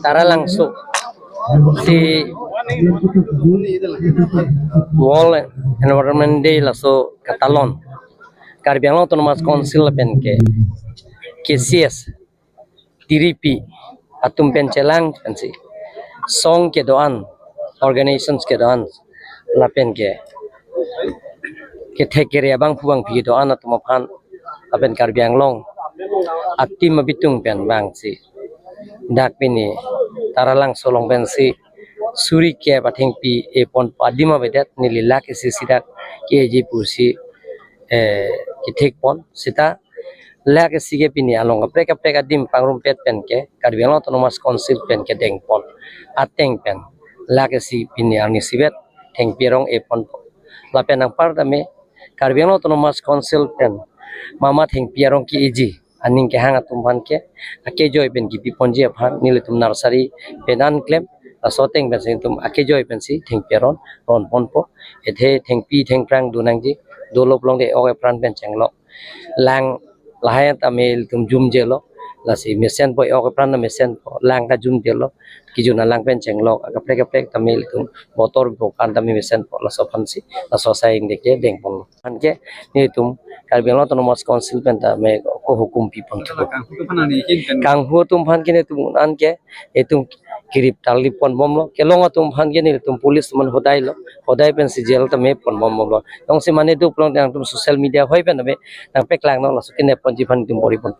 Tara langsung si World Environment Day laso Katalon Karbi Anglong Autonomous Council pen ke KCS TRP atum pen celang pensi song ke doan organizations ke doan lapen ke thekere abang puang pi doan atum pan apen Karbi Anglong atim mabitung pen bang si dak pini tara lang solong pensi suri ke pathing pi e pon padima bedat nilila ke sidak ke je pusi ki thik pon sita la ke sige pini along preka dim pangrum pet pen ke Karbi Anglong Autonomous Council pen ke deng pon ateng pen la ke si pini ani sibet theng pirong e pon la pen ang partame Karbi Anglong Autonomous Council pen mama theng pirong ki eji aning ke hang atum pan ke ake joy pen ki piponji aphan nilitum nursery penan claim soteng ben tum ake joy pen si theng piron ron pon po ethe theng pi theng prang dunang ji dolop long de oge pran pen chenglo lang lahayat amel tum jum jelo la si mesen boy oge pran na mesen po lang ka jum jelo ki juna lang pen chenglo ka prek tamil tum motor bo kan tami mesen po la so phan si la so saing de ke deng pon han ke ni tum Karbi Anglong Autonomous Council pen ta me ko hukum pi pon tu kang hu tum phan kene tum an ke etum kirip tali pon bom lo kelong tum phan ke ni tum police man hodai pen si jail ta me pon bom lo dong si mane du plong dang tum social media hoi pen be nang pek lang no la so kene pon ji phan tum bori pon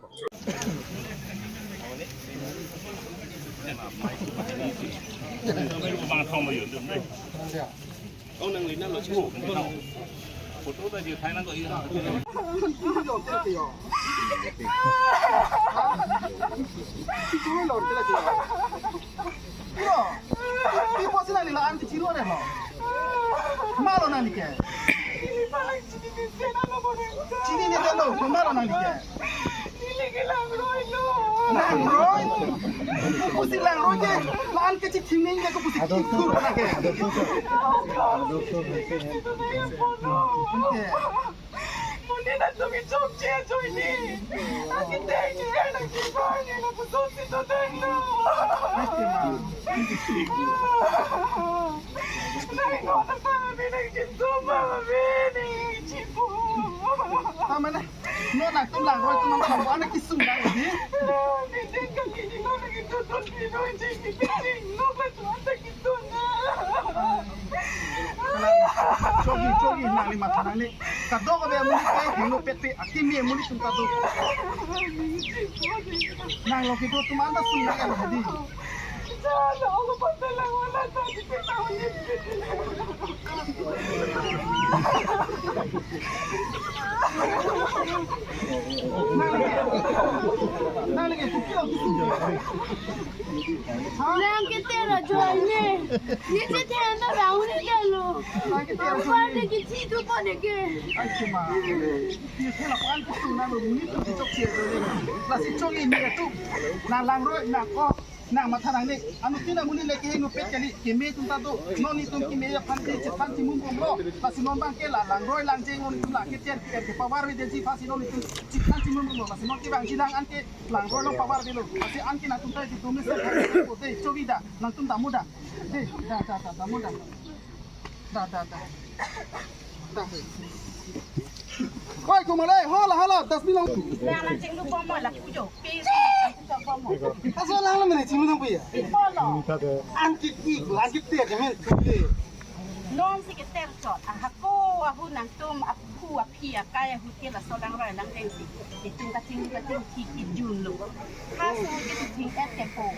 Cogi nang lima tanang ni kadok abe muli pe hinu pete akimi muli tum kadok nang loki to tum anda sum nang ala hadi jalo aku padalang wala tadi pe tahun nang lagi tukio Nang kita rajuai ni kita anda raun ni dulu. Apa ada kita tu pun deke. Cuma, ni saya lakukan itu nang muli tum cocok cie dulu. Lasi cogi ni tu nang langroi nang ko nang mathanang ni anu tina muli leki henu pet kali keme tum ta tu noni tum keme ya panti mum lo lasi non bang ke la langroi lang jeng noni tum la ketian ke pawar we desi fasi noni tum panti mum lo lasi non ke bang sidang anke langroi lo pawar dulu lasi anke na tum ta di tum se te cogi da nang tum da muda da muda da Koi kumalai hala 10 minit. Jangan ceng lupa mo lah pujo. Asal lang naman cing mo ya. Polo. Angkit dia kemen. Non si kita cot. Aku nang tum aku apia kaya hutia la solang rai lang dengsi. Itu kacing ki jun lu. Kasu kita cing etepo.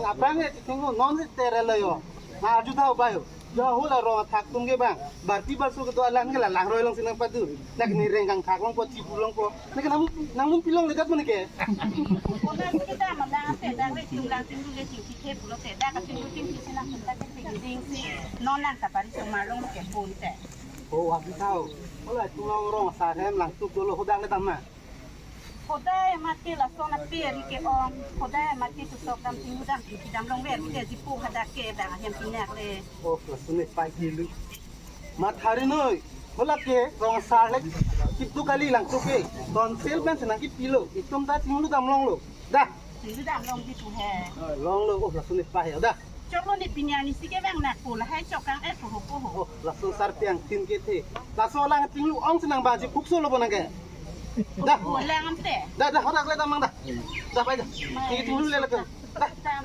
Apa ni cing non si terela yo. Na aju tahu bayo. Jo hula ro thak tung ge bang. Barti barsu ke to alang ke lang roi long sinang padu. Nak ni renggang thak long po cipu long po. Nak namun pilong dekat mana ke? Ona kita mana se dah le tung lang tung le cing ki ke pulo se dah kacing cing ki sinang kita cing si non nan tapari semalong ke pun se. Oh, aku tahu. Hula tulong ro sa hem lang tuk dulu hodang le tamma. Kodai mati la sona peri ke on. Kodai mati tu sok dam tinggu dam ki dam long wer ki jipu hada ke dah yang pinak le. Oh, sunit pagi lu. Mat hari noi. Hula ke rong sa le kitu kali lang tuke. Ton sel ben senang ki pilo. Itum ta tinglu dam long lo. Dah. ถือดำลงที่ปูแฮ long lo oh langsung ni pah ya dah จกลงในปีนี้นี่สิแกแบ่งหนักปูแล้วให้จกกลางเอ็ดปูหกปูหก oh langsung sarpiang tin kete langsung lang tingyu ong senang baji kukso lo bonang ke dah หัวแรงอันแต่ dah horak le tamang dah dah pai dah kita dulu le lah dah ตาม